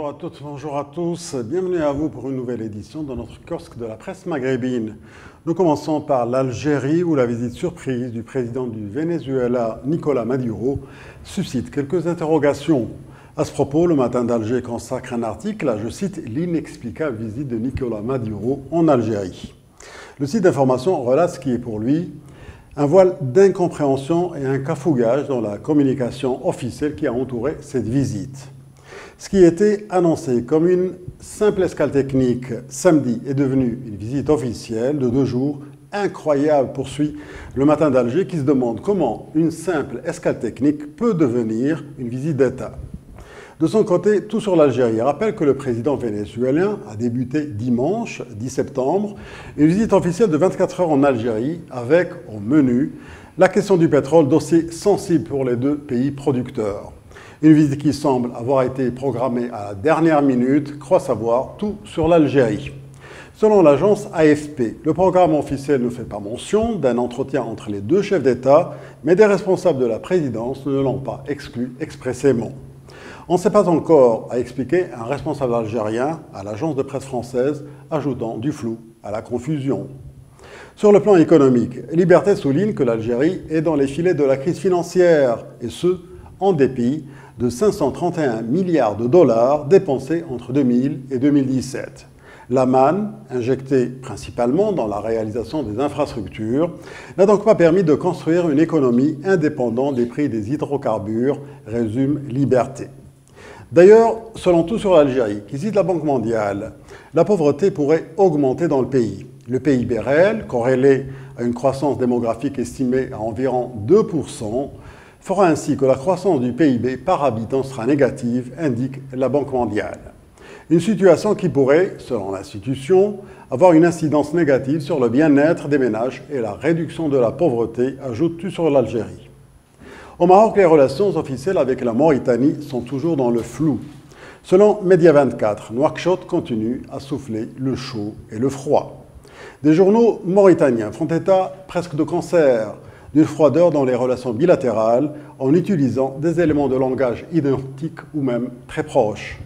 à toutes, bonjour à tous. Bienvenue à vous pour une nouvelle édition de notre kiosque de la presse maghrébine. Nous commençons par l'Algérie où la visite surprise du président du Venezuela, Nicolás Maduro, suscite quelques interrogations. À ce propos, le Matin d'Alger consacre un article à, je cite, l'inexplicable visite de Nicolás Maduro en Algérie. Le site d'information relate ce qui est pour lui un voile d'incompréhension et un cafougage dans la communication officielle qui a entouré cette visite. Ce qui était annoncé comme une simple escale technique samedi est devenu une visite officielle de 2 jours incroyable, poursuit le Matin d'Alger qui se demande comment une simple escale technique peut devenir une visite d'État. De son côté, Tout sur l'Algérie rappelle que le président vénézuélien a débuté dimanche 10 septembre une visite officielle de 24 heures en Algérie avec au menu la question du pétrole, dossier sensible pour les 2 pays producteurs. Une visite qui semble avoir été programmée à la dernière minute, croit savoir tout sur l'Algérie. Selon l'agence AFP, le programme officiel ne fait pas mention d'un entretien entre les 2 chefs d'État, mais des responsables de la présidence ne l'ont pas exclu expressément. On ne sait pas encore, a expliqué un responsable algérien à l'agence de presse française, ajoutant du flou à la confusion. Sur le plan économique, Liberté souligne que l'Algérie est dans les filets de la crise financière, et ce, en dépit de 531 milliards de dollars dépensés entre 2000 et 2017. La manne, injectée principalement dans la réalisation des infrastructures, n'a donc pas permis de construire une économie indépendante des prix des hydrocarbures, résume Liberté. D'ailleurs, selon Tout sur l'Algérie, qui cite la Banque mondiale, la pauvreté pourrait augmenter dans le pays. Le PIB réel, corrélé à une croissance démographique estimée à environ 2%, fera ainsi que la croissance du PIB par habitant sera négative, indique la Banque mondiale. Une situation qui pourrait, selon l'institution, avoir une incidence négative sur le bien-être des ménages et la réduction de la pauvreté, ajoute Tout sur l'Algérie. Au Maroc, les relations officielles avec la Mauritanie sont toujours dans le flou. Selon Média 24, Nouakchott continue à souffler le chaud et le froid. Des journaux mauritaniens font état presque de concert d'une froideur dans les relations bilatérales en utilisant des éléments de langage identiques ou même très proches.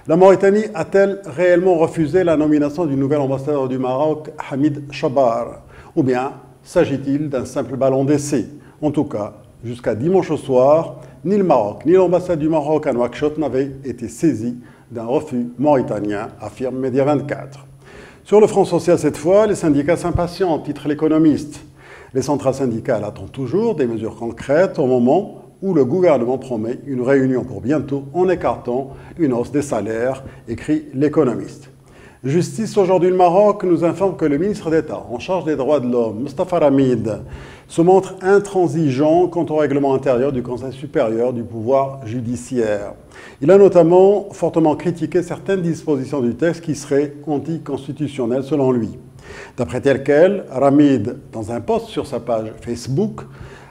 La Mauritanie a-t-elle réellement refusé la nomination du nouvel ambassadeur du Maroc, Hamid Chabar? Ou bien s'agit-il d'un simple ballon d'essai? En tout cas, jusqu'à dimanche au soir, ni le Maroc ni l'ambassade du Maroc à Nouakchott n'avaient été saisis d'un refus mauritanien, affirme Média 24. Sur le front social cette fois, les syndicats s'impatientent, titre l'Économiste. Les centrales syndicales attendent toujours des mesures concrètes au moment où le gouvernement promet une réunion pour bientôt en écartant une hausse des salaires, écrit l'Économiste. Justice aujourd'hui le Maroc nous informe que le ministre d'État en charge des droits de l'homme, Mostafa Ramid, se montre intransigeant quant au règlement intérieur du Conseil supérieur du pouvoir judiciaire. Il a notamment fortement critiqué certaines dispositions du texte qui seraient anticonstitutionnelles selon lui. D'après tel quel, Ramid, dans un post sur sa page Facebook,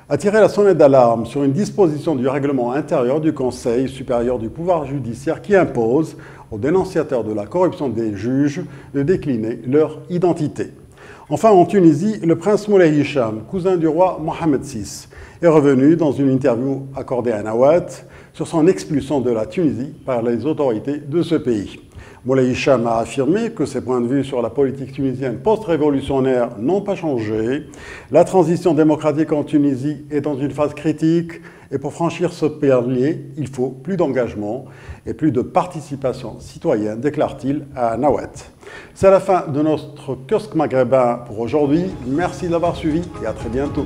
a tiré la sonnette d'alarme sur une disposition du règlement intérieur du Conseil supérieur du pouvoir judiciaire qui impose aux dénonciateurs de la corruption des juges de décliner leur identité. Enfin, en Tunisie, le prince Moulay Hicham, cousin du roi Mohamed VI, est revenu dans une interview accordée à Nawat sur son expulsion de la Tunisie par les autorités de ce pays. Moulay Hicham a affirmé que ses points de vue sur la politique tunisienne post-révolutionnaire n'ont pas changé. La transition démocratique en Tunisie est dans une phase critique et pour franchir ce palier, il faut plus d'engagement et plus de participation citoyenne, déclare-t-il à Nawat. C'est la fin de notre kiosque maghrébin pour aujourd'hui. Merci de l'avoir suivi et à très bientôt.